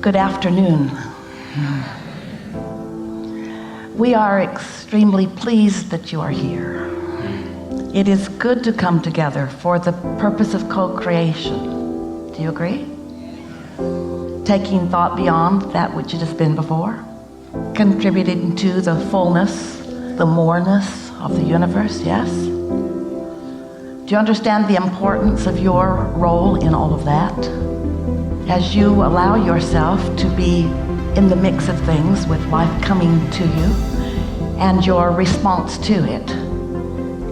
Good afternoon. We are extremely pleased that you are here. It is good to come together for the purpose of co-creation. Do you agree? Taking thought beyond that which it has been before, contributing to the fullness, the moreness of the universe, yes? Do you understand the importance of your role in all of that? As you allow yourself to be in the mix of things with life coming to you and your response to it,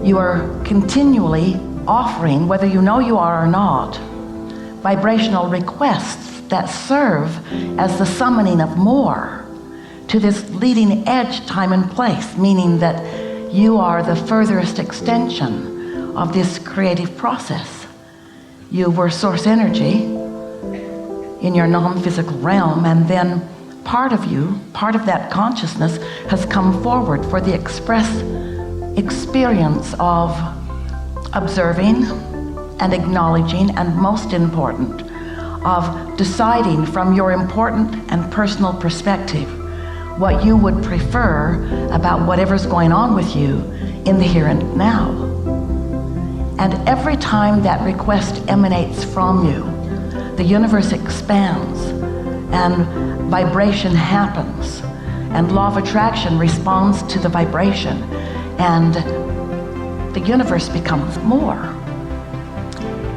you are continually offering, whether you know you are or not, vibrational requests that serve as the summoning of more to this leading edge time and place, meaning that you are the furthest extension of this creative process. You were source energy in your non-physical realm, and then part of you, part of that consciousness has come forward for the express experience of observing and acknowledging, and most important, of deciding from your important and personal perspective what you would prefer about whatever's going on with you in the here and now. And every time that request emanates from you, the universe expands and vibration happens, and law of attraction responds to the vibration, and the universe becomes more.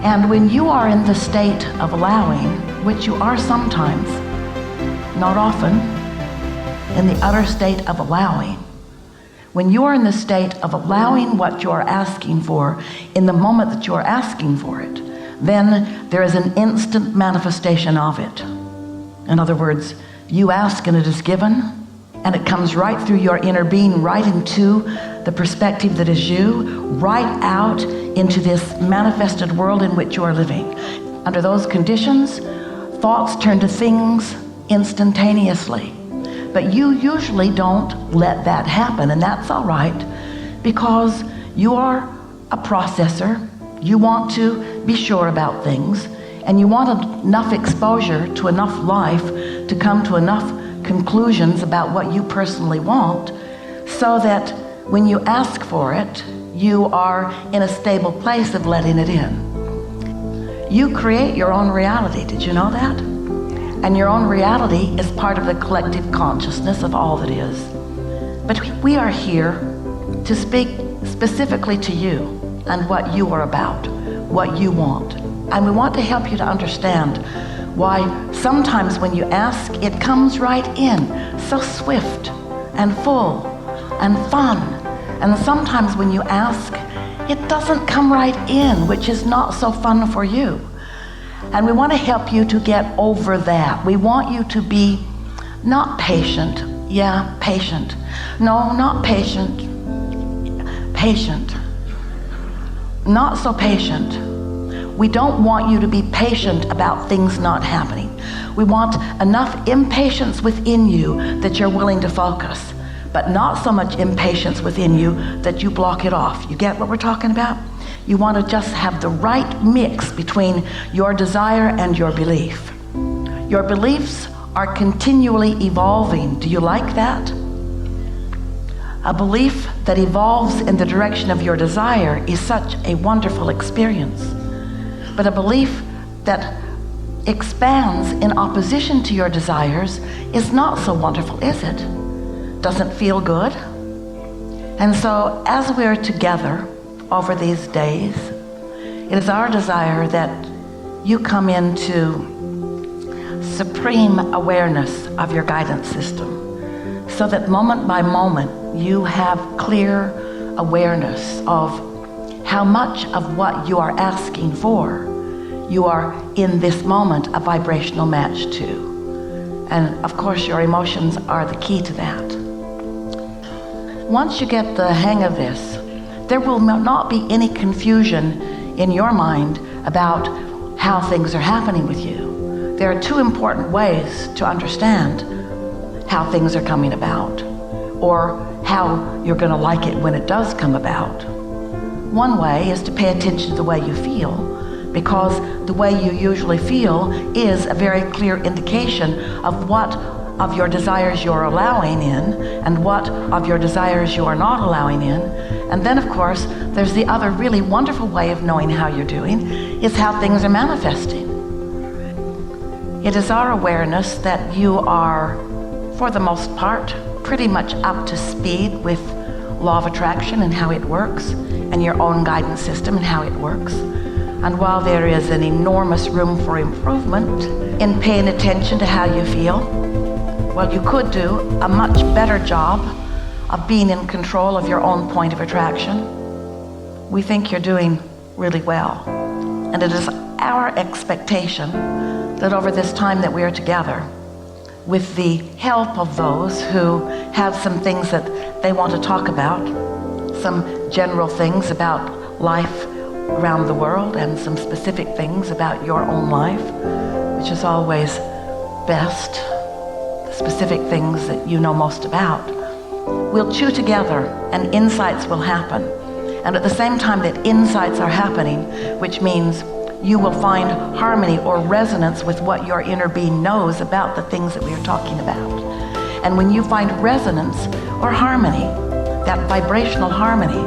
And when you are in the state of allowing, which you are sometimes, not often, in the utter state of allowing, when you are in the state of allowing what you are asking for in the moment that you are asking for it, then there is an instant manifestation of it. In other words, you ask and it is given, and it comes right through your inner being, right into the perspective that is you, right out into this manifested world in which you are living. Under those conditions, thoughts turn to things instantaneously. But you usually don't let that happen, and that's all right, because you are a processor. You want to be sure about things, and you want enough exposure to enough life to come to enough conclusions about what you personally want, so that when you ask for it, you are in a stable place of letting it in. You create your own reality. Did you know that? And your own reality is part of the collective consciousness of all that is. But we are here to speak specifically to you and what you are about, what you want. And we want to help you to understand why sometimes when you ask, it comes right in, so swift and full and fun. And sometimes when you ask, it doesn't come right in, which is not so fun for you. And we want to help you to get over that. We want you to be not patient. Yeah, patient. No, not patient. Patient. Not so patient. We don't want you to be patient about things not happening. We want enough impatience within you that you're willing to focus, but not so much impatience within you that you block it off. You get what we're talking about? You want to just have the right mix between your desire and your belief. Your beliefs are continually evolving. Do you like that? A belief that evolves in the direction of your desire is such a wonderful experience. But a belief that expands in opposition to your desires is not so wonderful, is it? Doesn't feel good. And so as we're together over these days, it is our desire that you come into supreme awareness of your guidance system, so that moment by moment you have clear awareness of how much of what you are asking for you are in this moment a vibrational match to. And of course your emotions are the key to that. Once you get the hang of this, there will not be any confusion in your mind about how things are happening with you. There are two important ways to understand how things are coming about, or how you're going to like it when it does come about. One way is to pay attention to the way you feel, because the way you usually feel is a very clear indication of what of your desires you're allowing in and what of your desires you are not allowing in. And then, of course, there's the other really wonderful way of knowing how you're doing, is how things are manifesting. It is our awareness that you are, for the most part, pretty much up to speed with law of attraction and how it works, and your own guidance system and how it works. And while there is an enormous room for improvement in paying attention to how you feel, well, you could do a much better job of being in control of your own point of attraction. We think you're doing really well. And it is our expectation that over this time that we are together, with the help of those who have some things that they want to talk about, some general things about life around the world and some specific things about your own life, which is always best, the specific things that you know most about. We'll chew together and insights will happen. And at the same time that insights are happening, which means you will find harmony or resonance with what your inner being knows about the things that we are talking about. And when you find resonance or harmony, that vibrational harmony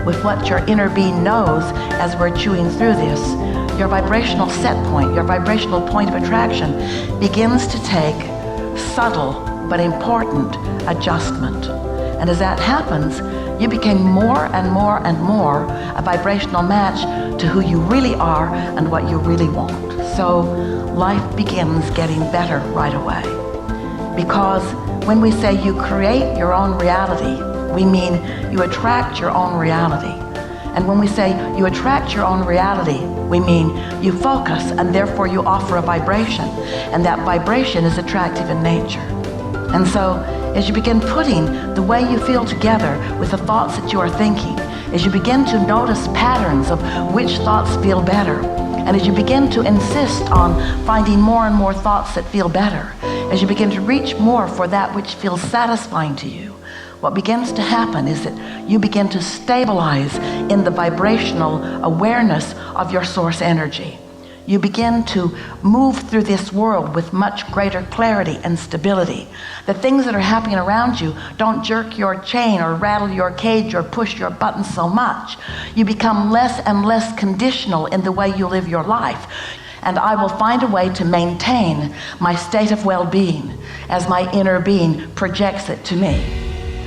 with what your inner being knows as we're chewing through this, your vibrational set point, your vibrational point of attraction begins to take subtle but important adjustment. And as that happens, you became more and more and more a vibrational match to who you really are and what you really want. So life begins getting better right away. Because when we say you create your own reality, we mean you attract your own reality. And when we say you attract your own reality, we mean you focus and therefore you offer a vibration. And that vibration is attractive in nature. And so as you begin putting the way you feel together with the thoughts that you are thinking, as you begin to notice patterns of which thoughts feel better, and as you begin to insist on finding more and more thoughts that feel better, as you begin to reach more for that which feels satisfying to you, what begins to happen is that you begin to stabilize in the vibrational awareness of your source energy. You begin to move through this world with much greater clarity and stability. The things that are happening around you don't jerk your chain or rattle your cage or push your buttons so much. You become less and less conditional in the way you live your life. And I will find a way to maintain my state of well-being as my inner being projects it to me.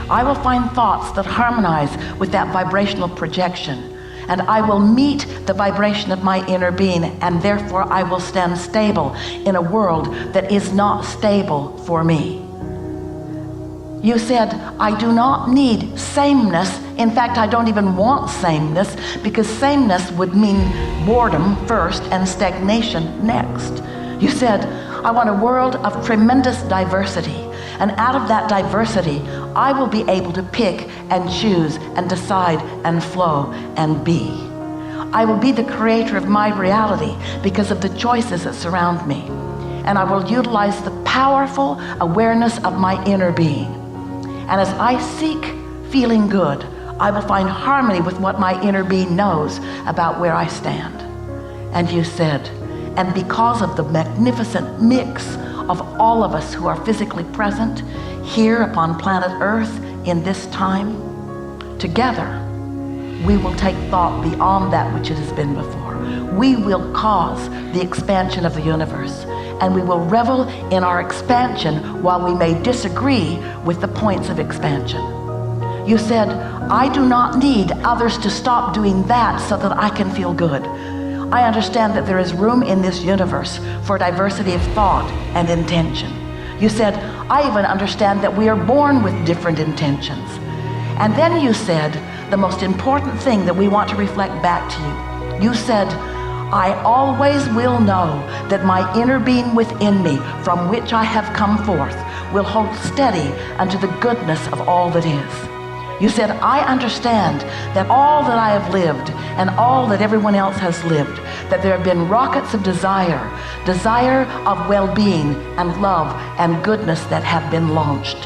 I will find thoughts that harmonize with that vibrational projection. And I will meet the vibration of my inner being, and therefore I will stand stable in a world that is not stable for me. You said, I do not need sameness. In fact, I don't even want sameness, because sameness would mean boredom first and stagnation next. You said, I want a world of tremendous diversity. And out of that diversity, I will be able to pick and choose and decide and flow and be. I will be the creator of my reality because of the choices that surround me. And I will utilize the powerful awareness of my inner being. And as I seek feeling good, I will find harmony with what my inner being knows about where I stand. And you said, and because of the magnificent mix of all of us who are physically present here upon planet Earth in this time, together we will take thought beyond that which it has been before. We will cause the expansion of the universe, and we will revel in our expansion while we may disagree with the points of expansion. You said, I do not need others to stop doing that so that I can feel good. I understand that there is room in this universe for diversity of thought and intention. You said, I even understand that we are born with different intentions. And then you said, the most important thing that we want to reflect back to you. You said, I always will know that my inner being within me, from which I have come forth, will hold steady unto the goodness of all that is. You said, I understand that all that I have lived and all that everyone else has lived, that there have been rockets of desire of well-being and love and goodness that have been launched.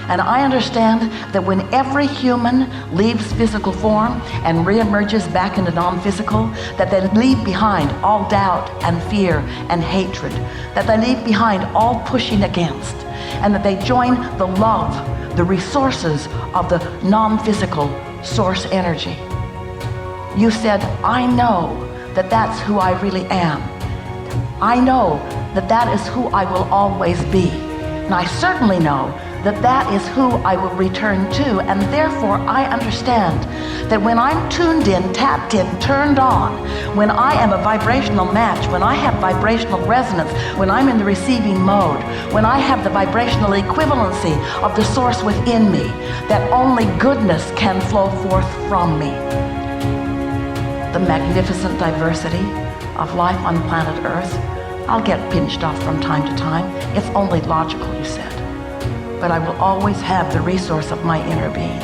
And I understand that when every human leaves physical form and reemerges back into non-physical, that they leave behind all doubt and fear and hatred, that they leave behind all pushing against, and that they join the love, the resources of the non-physical source energy. You said, I know that that's who I really am. I know that that is who I will always be. And I certainly know that that is who I will return to. And therefore, I understand that when I'm tuned in, tapped in, turned on, when I am a vibrational match, when I have vibrational resonance, when I'm in the receiving mode, when I have the vibrational equivalency of the source within me, that only goodness can flow forth from me. The magnificent diversity of life on planet Earth. I'll get pinched off from time to time. It's only logical, you said. But I will always have the resource of my inner being.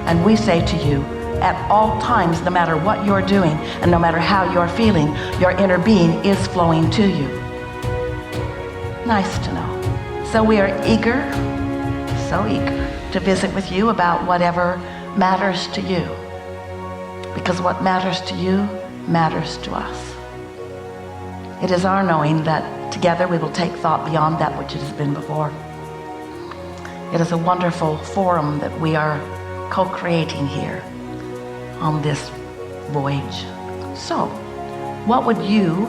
And we say to you, at all times, no matter what you're doing and no matter how you're feeling, your inner being is flowing to you. Nice to know. So we are eager, so eager to visit with you about whatever matters to you. Because what matters to you matters to us. It is our knowing that together we will take thought beyond that which it has been before. It is a wonderful forum that we are co-creating here on this voyage. So, what would you...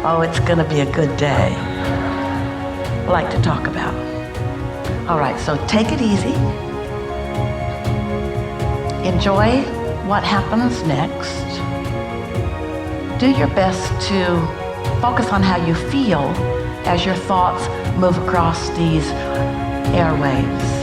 Oh, it's going to be a good day. Like to talk about. All right, so take it easy. Enjoy what happens next. Do your best to focus on how you feel as your thoughts move across these airwaves.